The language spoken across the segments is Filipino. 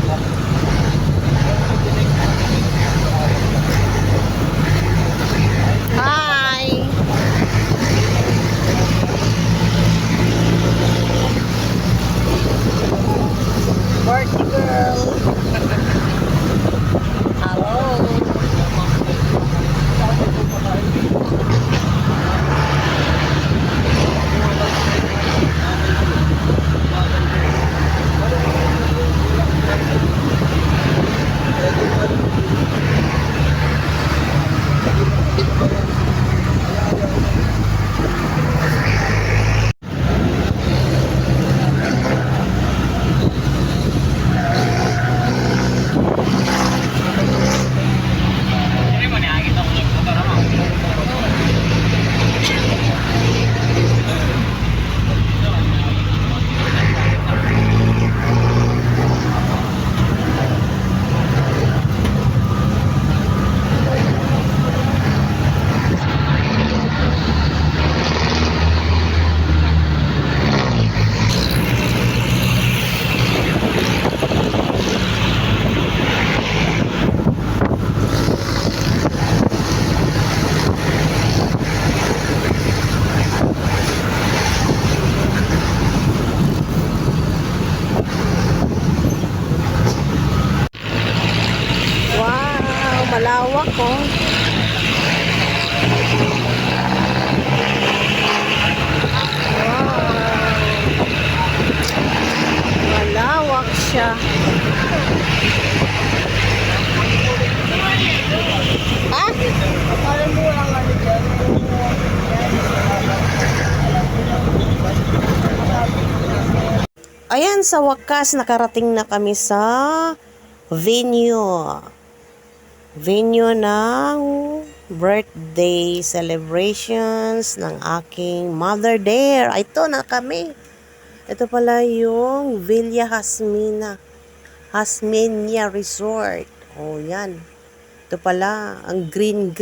Hi! Birthday girl! Hello! Wow! Malawak oh! Wow! Malawak siya! Ah? Parang mo lang ano dyan. Ayan, sa wakas, nakarating na kami sa venue. Venue ng birthday celebrations ng aking mother there. Ito na kami. Ito pala yung Villa Hasminia Resort. Oh, yan. Ito pala, ang green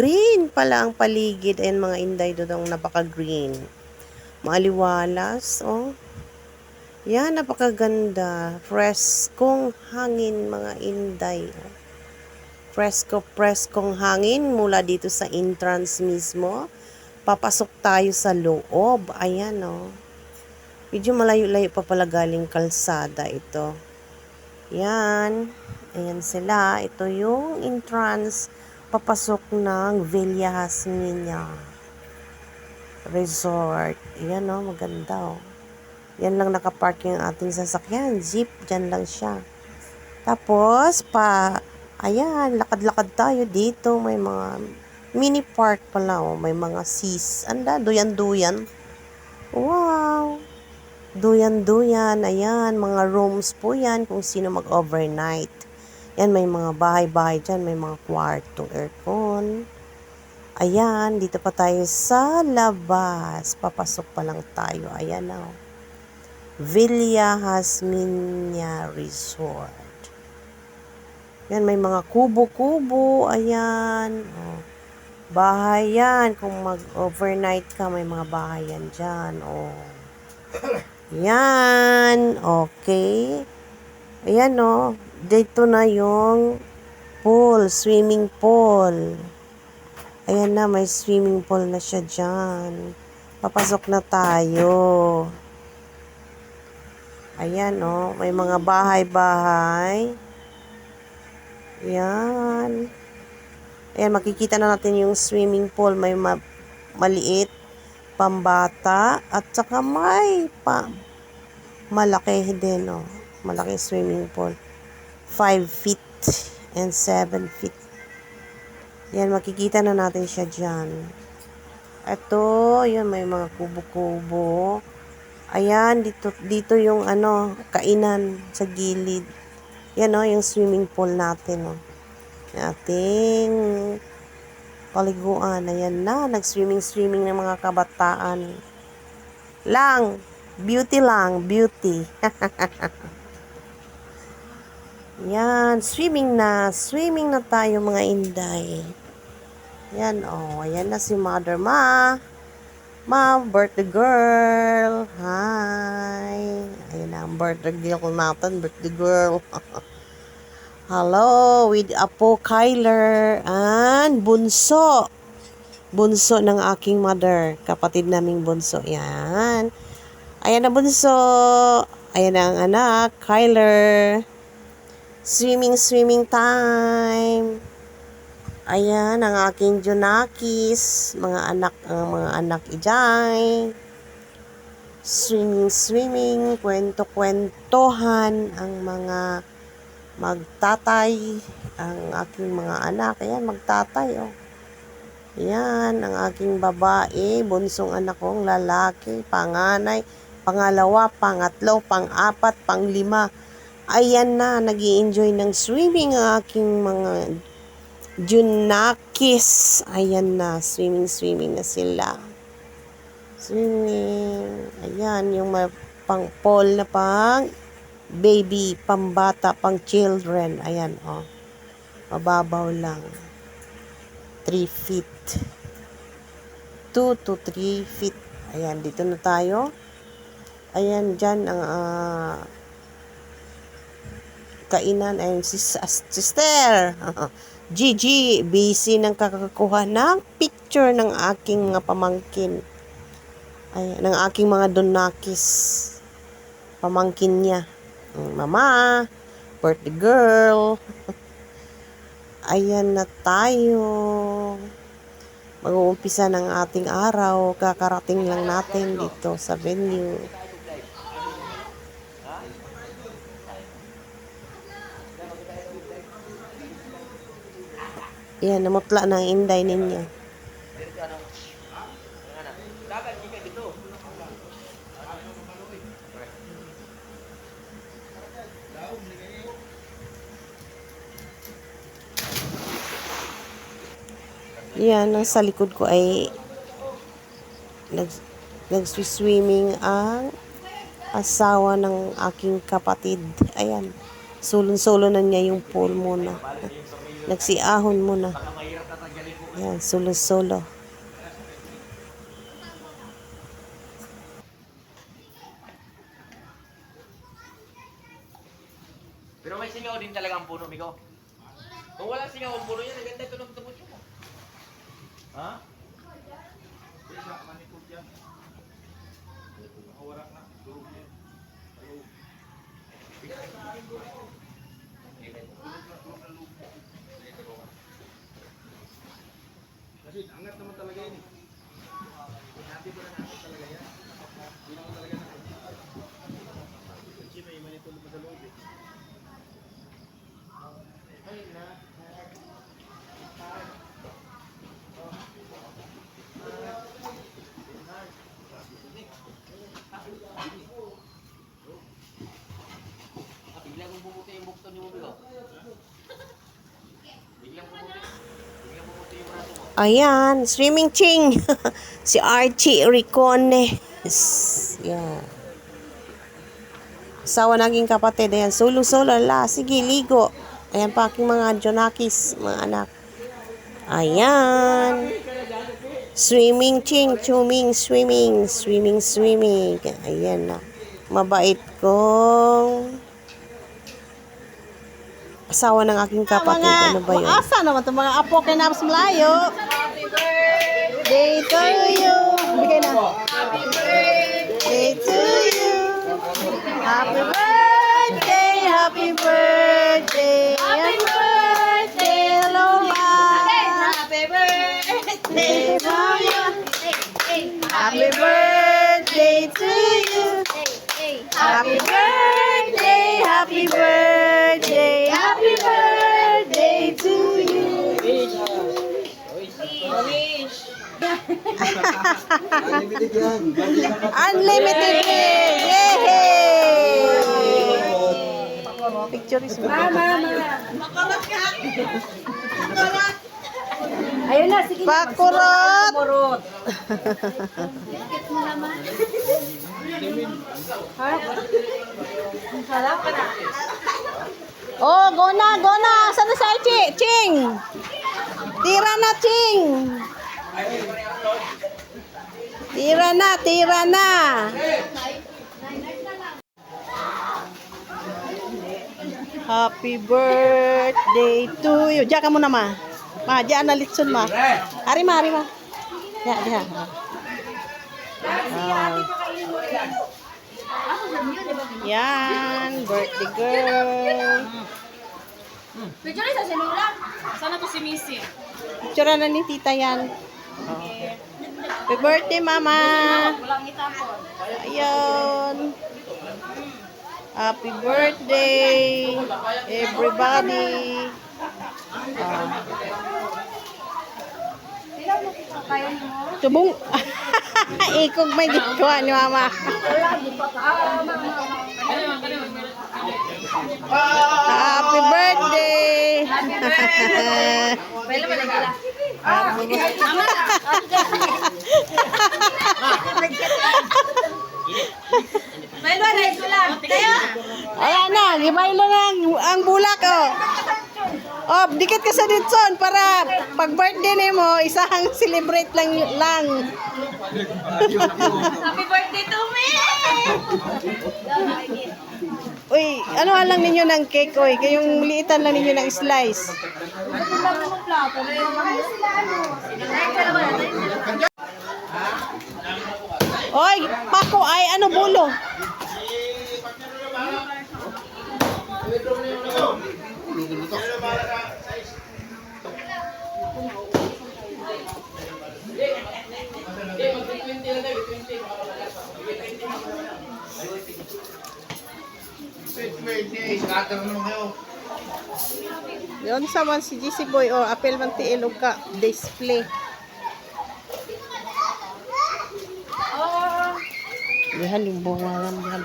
pala ang paligid. Ayan mga inday doon, napaka-green. Maaliwalas, oh. Yan, napakaganda. Freskong hangin, mga inday. Preskong hangin mula dito sa entrance mismo. Papasok tayo sa loob. Ayan, oh. Medyo malayo-layo pa pala galing kalsada ito. Yan. Ayan sila. Ito yung entrance papasok ng Villa Hasminia Resort. Ayan, oh. Maganda, oh. Yan lang nakapark yung ating sasakyan. Jeep, dyan lang siya. Tapos, ayan, lakad-lakad tayo dito. May mga mini park pala, oh. May mga sis. Anda, duyan-duyan. Wow! Duyan-duyan. Ayan, mga rooms po yan kung sino mag-overnight. Yan, may mga bahay-bahay dyan. May mga kwartong aircon. Ayan, dito pa tayo sa labas. Papasok pa lang tayo. Ayan, oh. Villa Hasminia Resort. Yan, may mga kubo-kubo. Ayan. Oh. Bahay yan. Kung mag-overnight ka, may mga bahay yan dyan. Oh. Yan. Okay. Ayan, oh. Dito na yung pool. Swimming pool. Ayan na, may swimming pool na siya dyan. Papasok na tayo. Ayan, oh. May mga bahay-bahay. Ayan. Ayan, makikita na natin yung swimming pool. May maliit, pambata, at saka may malaki din, oh. Malaki swimming pool. 5 feet and 7 feet. Ayan, makikita na natin siya dyan. Ito, yun, may mga kubo-kubo. Ayan, dito yung kainan sa gilid. Yan, oh, yung swimming pool natin, oh. Ating paliguan. Ayan na, nag-swimming ng mga kabataan. Beauty lang, beauty. Yan, swimming na tayo mga inday. Yan, oh, ayan na si Mother birthday girl. Hi. Ayan na ang birthday girl natin. Birthday girl. Hello, with Apo Kyler and Bunso. Bunso ng aking mother. Kapatid naming Bunso. Yan. Ayan na Bunso. Ayan na ang anak, Kyler. Swimming time. Ayan ang aking Junakis. Mga anak ijay. Swimming. Kwento-kwentohan ang mga magtatay, ang aking mga anak. Ayan, magtatay, oh. Ayan, ang aking babae, bunsong anak kong lalaki, panganay, pangalawa, pangatlo, pang-apat, pang-lima. Ayan na, nag-i-enjoy ng swimming ang aking mga junakis. Ayan na, swimming na sila. Swimming. Ayan, yung pang-pole na baby, pambata, pang children. Ayan, oh. Mababaw lang. 3 feet. 2 to 3 feet. Ayan, dito na tayo. Ayan, dyan ang kainan. Ayan, sister. Gigi, busy ng kakakuha ng picture ng aking mga pamangkin. Ayan, ng aking mga donakis. Pamangkin niya. Mama, birthday girl. Ayan na tayo. Mag-uumpisa ng ating araw. Kakarating lang natin dito sa venue. Ayan, namutla na ang inday ninyo. Yan, sa likod ko ay nag-swimming ang asawa ng aking kapatid. Ayan, sulon-solo na niya yung pool muna. Nagsiahon muna. Ayan, solo-solo. Pero may singaw din talaga ang puno, Miko. Kung walang singaw ang puno yan, naganda ito ng tubot mo. Ha? Kasi angat naman talaga yun. Hati po na natin talaga yan. Hindi naman talaga natin. Kasi may manitulog pa sa loob eh. Ay na. Biglang bumuti yung bukto ni Mubilo. Biglang bumuti yung braso mo. Ayan, swimming ching. Si Archie Ricone. Yeah. Asawa naging kapatid. Ayan, solo-solo. Sige, ligo. Ayan pa aking mga Jonakis, mga anak. Ayan. Swimming ching, swimming. Ayan na. Mabait kong asawa ng aking kapatid. Ano ba yun? Asa naman itong mga apo kay Naps Malayo. Happy birthday to you. Bigay na. Happy birthday to you. Happy birthday, happy birthday. Happy birthday, Loma. Happy birthday to you. Happy birthday to you. Happy birthday, happy birthday, happy birthday to you. Unlimited yan. Unlimited gift! Yay! Picture is Mama! Ayun na, sige. Pakurot! Pakurot! Oh, go na! Saan na si Archie? Ching! Tira na, Ching! Tira na! Happy birthday to you. Diyan ka muna, ma. Ma, diyan na litson, ma. Ari, ma, ari, ma. Diyan, diyan. Yan, birthday girl. Picture sa selula. Sana to si Missy. Picture na ni tita yan. Happy birthday, mama. Walang itapon. Ayun. Happy birthday, everybody. Subong. Ikog may gitwa ni mama. Happy birthday. Baila ba nagila? Happy Baila na isula. Kaya. Wala na, gibaylo na ang bulak, oh. Oh, dikit ka sa ditson para pag birthday nimo, isahang celebrate lang. Happy birthday to me. Uy, ano lang ninyo ng cake, oy? Kayong liitan lang ninyo ng slice. Oy, pako ay ano bulo? Yon sa man si GC Boy, oh, apel man ti ilog ka display. Dihan yung bungalan dihan.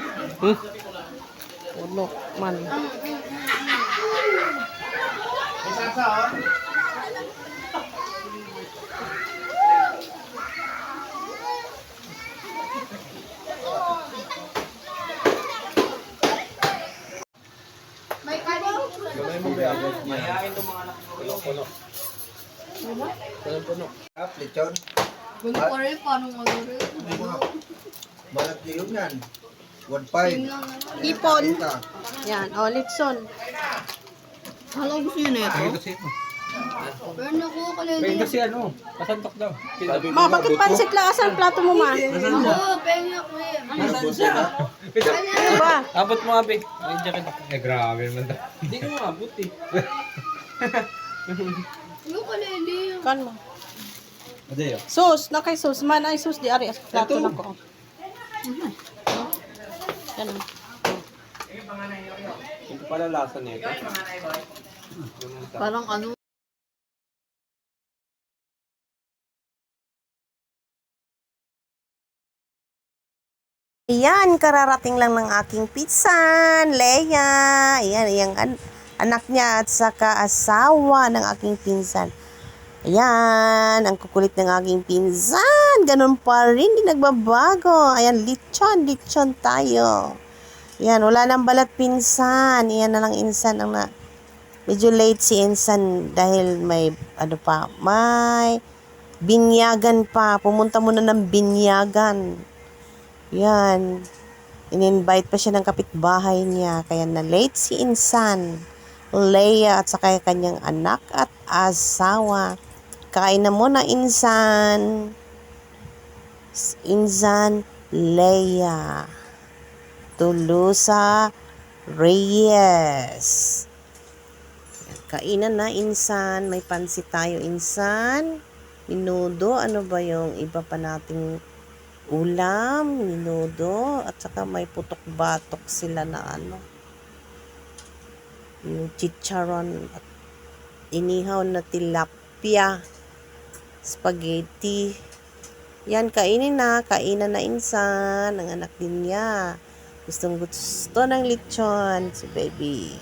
Puno man. Mayayain itong mga anak mo. Puno-puno. Puno-puno. Lechon. Balat nilog yan. 1.5. Ipon. Yan, oh, litson. Hala, gusto niyo na ito? Pero naku, kalili. Kasi ano, pasantok daw. Ma, bakit pansit lang? Asan plato mo, ma? Ako, pengi ako eh. Nasaan siya? Ano ba? Abot mo abi. Ay, jacket. Eh, grabe naman daw. Hindi ko abot eh. Yung kalili. Kan mo. Adeyo. Sus, na kay sus. Man ay sus di ari as plato na ko. Yan. Ito pala lasa nito. Parang ano. Ayan, kararating lang ng aking pinsan, Leia. Ayan, yung anak niya at saka asawa ng aking pinsan. Ayan, ang kukulit ng aking pinsan. Ganun pa rin, di nagbabago. Ayan, lechon tayo. Ayan, wala nang balat pinsan. Ayan na lang insan ang na. Medyo late si insan dahil may, may binyagan pa. Pumunta muna ng binyagan. Yan. In-invite pa siya ng kapitbahay niya. Kaya na late si insan, Leia at saka kanyang anak at asawa. Kain na muna insan. Insan Leia. Tulusa Reyes. Kainan na insan. May pansit tayo insan. Minudo. Ano ba yung iba pa nating ulam, minudo, at saka may putok-batok sila na yung chicharon at inihaw na tilapia, spaghetti. Yan, kainan na insan, ang anak din niya. Gustong gusto ng lechon, si baby.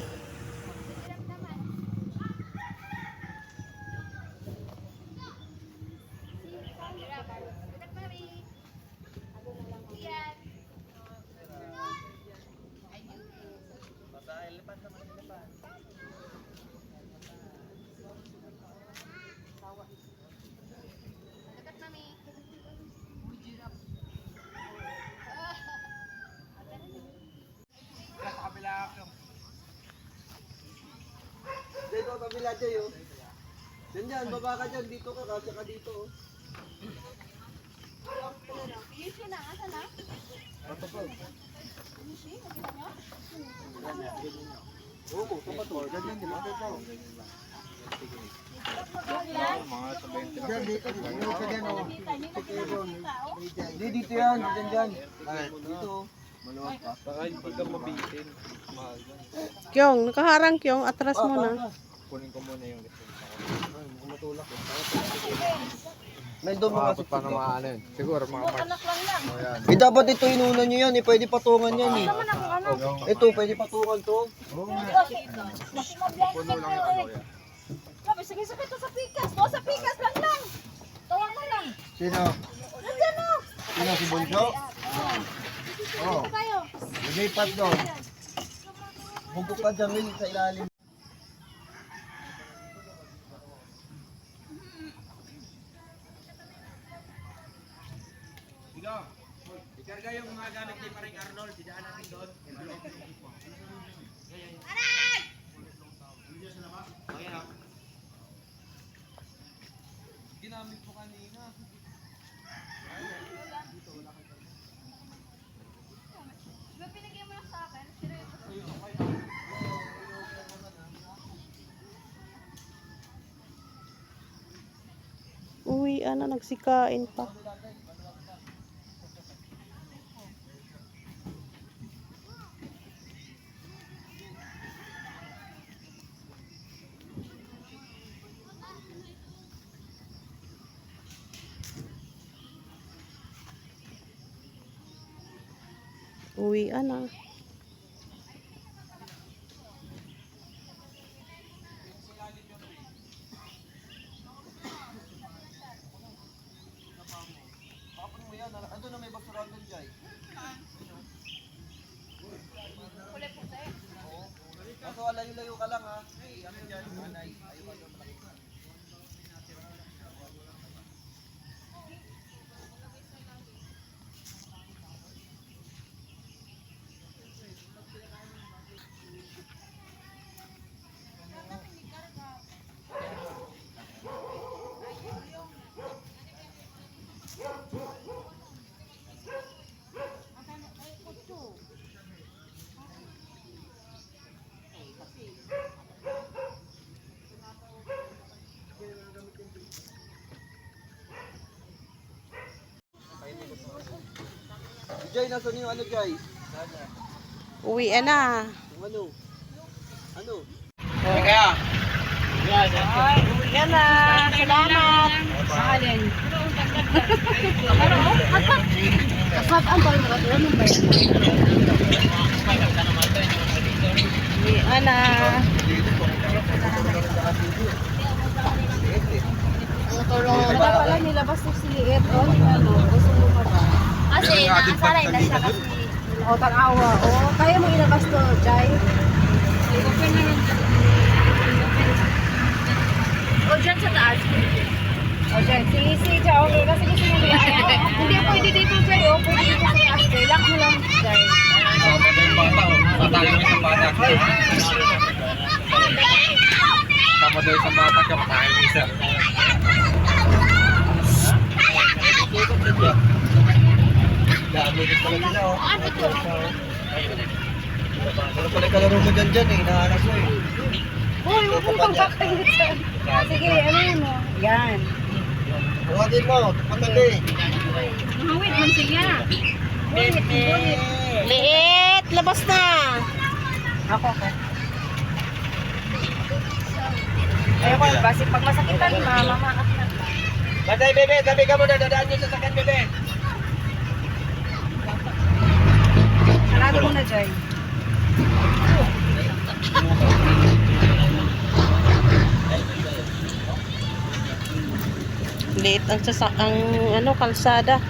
kabila dyan, oh. Dyan, baba ka dyan. Dito ka, kasya ka dito, oh. Oo, tapat mo. Dyan, di ba? Dyan, dito. Dito ka dyan, oh. Hindi, dito yan. Dyan. Dito. Maluwag pa. Ay, hindi ka mabitin. Mahal yan. Kyong, nakaharang Kyong, atras mo na. Kunin ko muna yung matulak eh. Nandun mga pa na maano yun. Siguro mga parts. Eh dapat ito inunan nyo yan eh. Pwede patungan yan eh. Ito pwede patungan to. Puno lang yung ano yan. Sige, sakit to sa pikas. No, sa pikas lang. Tawag mo lang. Sino? Nandiyan no. Sino si Bunso? Oo. Tayo. Lumipat doon. Bugok ka dyan Will, sa ilalim. Ikarga yung mga gamit ni Paring Arnold. Sidaan natin doon. Ginamit ko kanina. Pinigyan mo lang sa akin. Uwi, nagsikain pa. Uwi, na. Kapag mo yan, ando na may basura doon dyan. Oo. Kaso layo-layo ka lang ha. Ano dyan, anay. Ayaw ka doon. Jay, nasa niyo ano Jay? Uwi, na. Yung ano? Ano? Uwi, na. Salamat. Saalin. Uwi, na. Wala pala nilabas to si Liet. Gusto mo pa ba? Kasi nakasanay na siya kasi. O, tag-awa. O, kaya mo ilabas to, Jai? O dyan sa taas. O, Jai. Si Jai, okay. Kasi gusto mo nila. Hindi pwede dito, Jai. O, pwede dito sa taas. Jai, lock mo lang, Jai. Tama daw isang bata ka, patayin mo isa. Dami rin pala nila oh. Ano to? Ano pala yung kalaro mo dyan eh, naanas mo eh. Uy, huwag mong pagpapalitan. Sige, ano yun mo? Yan. Buhatin mo, patabi. Mahawit man siya. Liit, labas na. Ako. Ayoko, kasi pag masakitan, mamamak na. Batay bebe, tabi ka muna, dadaan nyo sa sakan bebe. Sarado mo na, Jai. Liit ang kalsada.